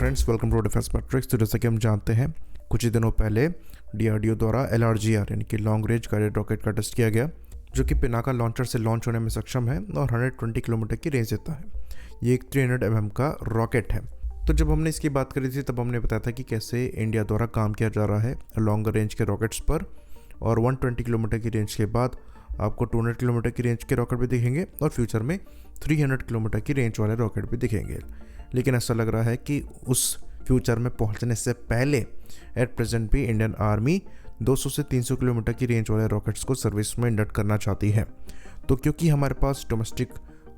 Friends, welcome to defence matrix. तो जैसा कि हम जानते हैं, कुछ ही दिनों पहले डीआरडीओ द्वारा LRGR यानी कि लॉन्ग रेंज गाइडेड रॉकेट का टेस्ट किया गया, जो कि पिनाका लॉन्चर से लॉन्च होने में सक्षम है और 120 किलोमीटर की रेंज देता है। ये एक 300 mm का रॉकेट है। तो जब हमने इसकी बात करी थी तब हमने बताया था कि कैसे इंडिया द्वारा काम किया जा रहा है लॉन्ग रेंज के रॉकेट्स पर, और 120 किलोमीटर की रेंज के बाद आपको 200 किलोमीटर की रेंज के रॉकेट भी दिखेंगे और फ्यूचर में 300 किलोमीटर की रेंज वाले रॉकेट भी दिखेंगे। लेकिन ऐसा लग रहा है कि उस फ्यूचर में पहुंचने से पहले एट प्रेजेंट भी इंडियन आर्मी 200 से 300 किलोमीटर की रेंज वाले रॉकेट्स को सर्विस में इंडक्ट करना चाहती है। तो क्योंकि हमारे पास डोमेस्टिक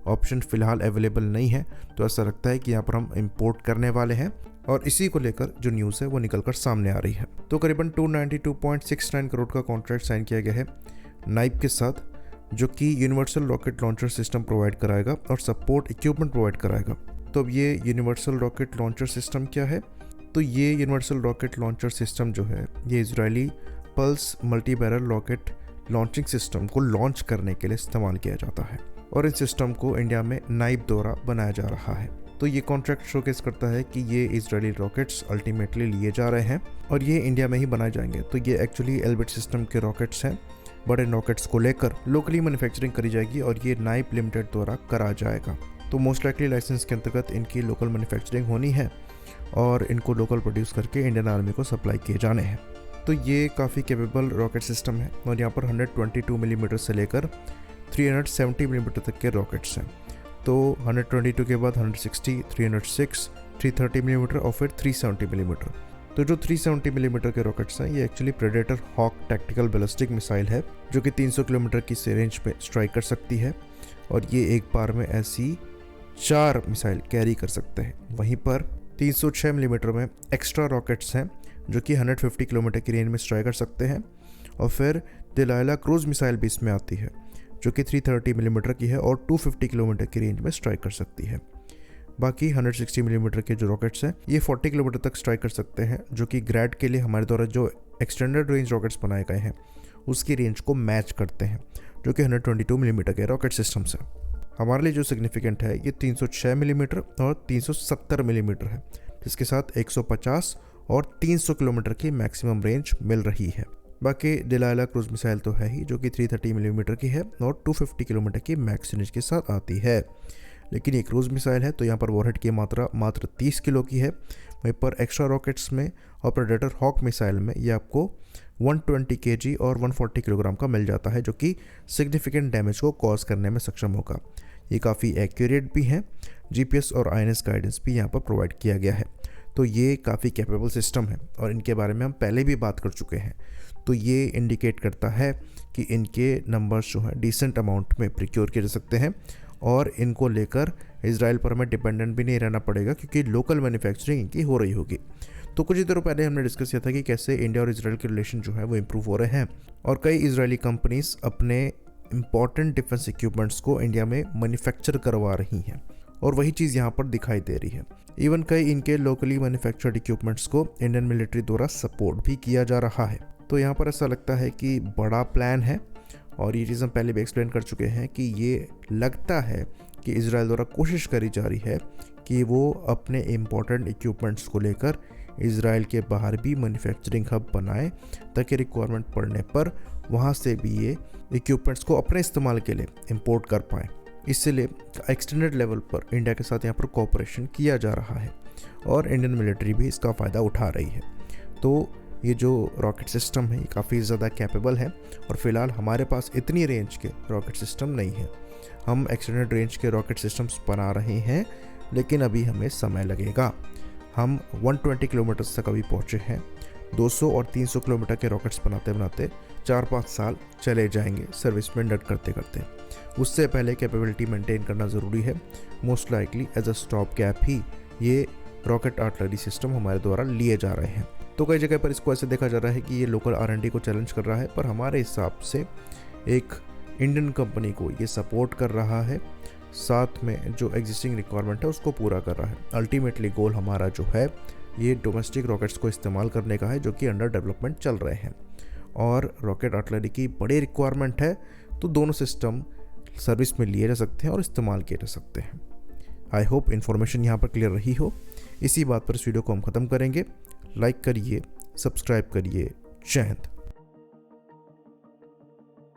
ऑप्शन फ़िलहाल अवेलेबल नहीं है, तो ऐसा लगता है कि यहाँ पर हम इंपोर्ट करने वाले हैं, और इसी को लेकर जो न्यूज़ है वो निकलकर सामने आ रही है। तो करीबन 292.69 करोड़ का कॉन्ट्रैक्ट साइन किया गया है नाइप के साथ, जो कि universal rocket launcher system provide कराएगा और सपोर्ट इक्विपमेंट प्रोवाइड कराएगा। तो अब ये यूनिवर्सल रॉकेट लॉन्चर सिस्टम क्या है? तो ये यूनिवर्सल रॉकेट लॉन्चर सिस्टम जो है, ये Israeli pulse multi barrel rocket launching system को लॉन्च करने के लिए इस्तेमाल किया जाता है, और इस सिस्टम को इंडिया में नाइप द्वारा बनाया जा रहा है। तो ये कॉन्ट्रैक्ट शोकेस करता है कि ये इजरायली रॉकेट्स अल्टीमेटली लिए जा रहे हैं और ये इंडिया में ही बनाए जाएंगे। तो ये एक्चुअली एल्बिट सिस्टम के रॉकेट्स हैं। बड़े रॉकेट्स को लेकर लोकली मैन्युफैक्चरिंग करी जाएगी और ये नाइप लिमिटेड द्वारा करा जाएगा। तो मोस्ट लाइकली लाइसेंस के अंतर्गत इनकी लोकल मैन्युफैक्चरिंग होनी है और इनको लोकल प्रोड्यूस करके इंडियन आर्मी को सप्लाई किए जाने हैं। तो ये काफ़ी कैपेबल रॉकेट सिस्टम है और यहाँ पर 122 मिलीमीटर से लेकर 370 मिलीमीटर तक के रॉकेट्स हैं। तो 122 के बाद 160, 306, 330 मिलीमीटर और फिर 370 मिलीमीटर। तो जो 370 मिलीमीटर के रॉकेट्स हैं, ये actually predator hawk tactical ballistic missile है, जो कि 300 किलोमीटर की रेंज पे स्ट्राइक कर सकती है, और ये एक बार में ऐसी 4 मिसाइल कैरी कर सकते हैं। वहीं पर 306 मिलीमीटर में एक्स्ट्रा रॉकेट्स हैं, जो कि 150 किलोमीटर की रेंज में स्ट्राइक कर सकते हैं, और फिर दिलायला क्रूज मिसाइल भी इसमें आती है, जो कि 330 मिलीमीटर की है और 250 किलोमीटर की रेंज में स्ट्राइक कर सकती है। बाकी 160 मिलीमीटर के जो रॉकेट्स हैं, ये 40 किलोमीटर तक स्ट्राइक कर सकते हैं, जो कि ग्रैड के लिए हमारे द्वारा जो एक्सटेंडेड रेंज रॉकेट्स बनाए गए हैं उसकी रेंज को मैच करते हैं, जो कि 122 मिलीमीटर के रॉकेट सिस्टम से। हमारे लिए जो सिग्निफिकेंट है, ये 306 मिलीमीटर और 370 मिलीमीटर है, जिसके साथ 150 और 300 किलोमीटर की मैक्सिमम रेंज मिल रही है। बाकी दिलायला क्रूज मिसाइल तो है ही, जो कि 330 मिलीमीटर की है और 250 किलोमीटर की मैक्स रेंज के साथ आती है। लेकिन ये क्रूज मिसाइल है, तो यहाँ पर वॉरहेड की मात्रा मात्र 30 किलो की है। वहीं पर एक्स्ट्रा रॉकेट्स में और प्रेडेटर हॉक मिसाइल में ये आपको 120 kg और 140 किलोग्राम का मिल जाता है, जो कि सिग्निफिकेंट डैमेज को कॉज करने में सक्षम होगा। ये काफ़ी एक्यूरेट भी हैं। GPS और INS गाइडेंस भी यहाँ पर प्रोवाइड किया गया है। तो ये काफ़ी कैपेबल सिस्टम है और इनके बारे में हम पहले भी बात कर चुके हैं। तो ये इंडिकेट करता है कि इनके नंबर्स जो हैं डिसेंट अमाउंट में प्रिक्योर किए जा सकते हैं, और इनको लेकर इजराइल पर हमें डिपेंडेंट भी नहीं रहना पड़ेगा, क्योंकि लोकल मैन्युफैक्चरिंग इनकी हो रही होगी। तो कुछ ही दिनों पहले हमने डिस्कस किया था कि कैसे इंडिया और इजराइल के रिलेशन जो है वो इम्प्रूव हो रहे हैं, और कई इजरायली कंपनीज अपने इंपॉर्टेंट डिफेंस इक्विपमेंट्स को इंडिया में मैन्युफैक्चर करवा रही हैं, और वही चीज़ यहाँ पर दिखाई दे रही है। इवन कई इनके लोकली मैन्युफैक्चर्ड इक्विपमेंट्स को इंडियन मिलिट्री द्वारा सपोर्ट भी किया जा रहा है। तो यहाँ पर ऐसा लगता है कि बड़ा प्लान है, और ये चीज़ हम पहले भी एक्सप्लेन कर चुके हैं कि ये लगता है कि इजराइल द्वारा कोशिश करी जा रही है कि वो अपने इम्पोर्टेंट इक्विपमेंट्स को लेकर इजराइल के बाहर भी मैन्युफैक्चरिंग हब बनाए, ताकि रिक्वायरमेंट पड़ने पर वहाँ से भी ये इक्विपमेंट्स को अपने इस्तेमाल के लिए इंपोर्ट कर पाएँ। इसलिए एक्सटेंडेड लेवल पर इंडिया के साथ यहाँ पर कोऑपरेशन किया जा रहा है, और इंडियन मिलिट्री भी इसका फ़ायदा उठा रही है। तो ये जो रॉकेट सिस्टम है, ये काफ़ी ज़्यादा कैपेबल है, और फिलहाल हमारे पास इतनी रेंज के रॉकेट सिस्टम नहीं है। हम एक्सटेंडेड रेंज के रॉकेट सिस्टम्स बना रहे हैं, लेकिन अभी हमें समय लगेगा। हम 120 किलोमीटर तक अभी पहुँचे हैं। 200 और 300 किलोमीटर के रॉकेट्स बनाते बनाते 4-5 साल चले जाएंगे सर्विस में इंडक्ट करते करते। उससे पहले कैपेबिलिटी मेंटेन करना ज़रूरी है। Most likely as a stop gap ही ये रॉकेट आर्टिलरी सिस्टम हमारे द्वारा लिए जा रहे हैं। तो कई जगह पर इसको ऐसे देखा जा रहा है कि ये लोकल R&D को चैलेंज कर रहा है, पर हमारे हिसाब से एक इंडियन कंपनी को ये सपोर्ट कर रहा है, साथ में जो एग्जिस्टिंग रिक्वायरमेंट है उसको पूरा कर रहा है। अल्टीमेटली गोल हमारा जो है, ये डोमेस्टिक रॉकेट्स को इस्तेमाल करने का है, जो कि अंडर डेवलपमेंट चल रहे हैं, और रॉकेट आर्टिलरी की बड़ी रिक्वायरमेंट है। तो दोनों सिस्टम सर्विस में लिए जा सकते हैं और इस्तेमाल किए जा सकते हैं। आई होप इन्फॉर्मेशन यहाँ पर क्लियर रही हो। इसी बात पर इस वीडियो को हम ख़त्म करेंगे। लाइक करिए, सब्सक्राइब करिए। जय हिंद।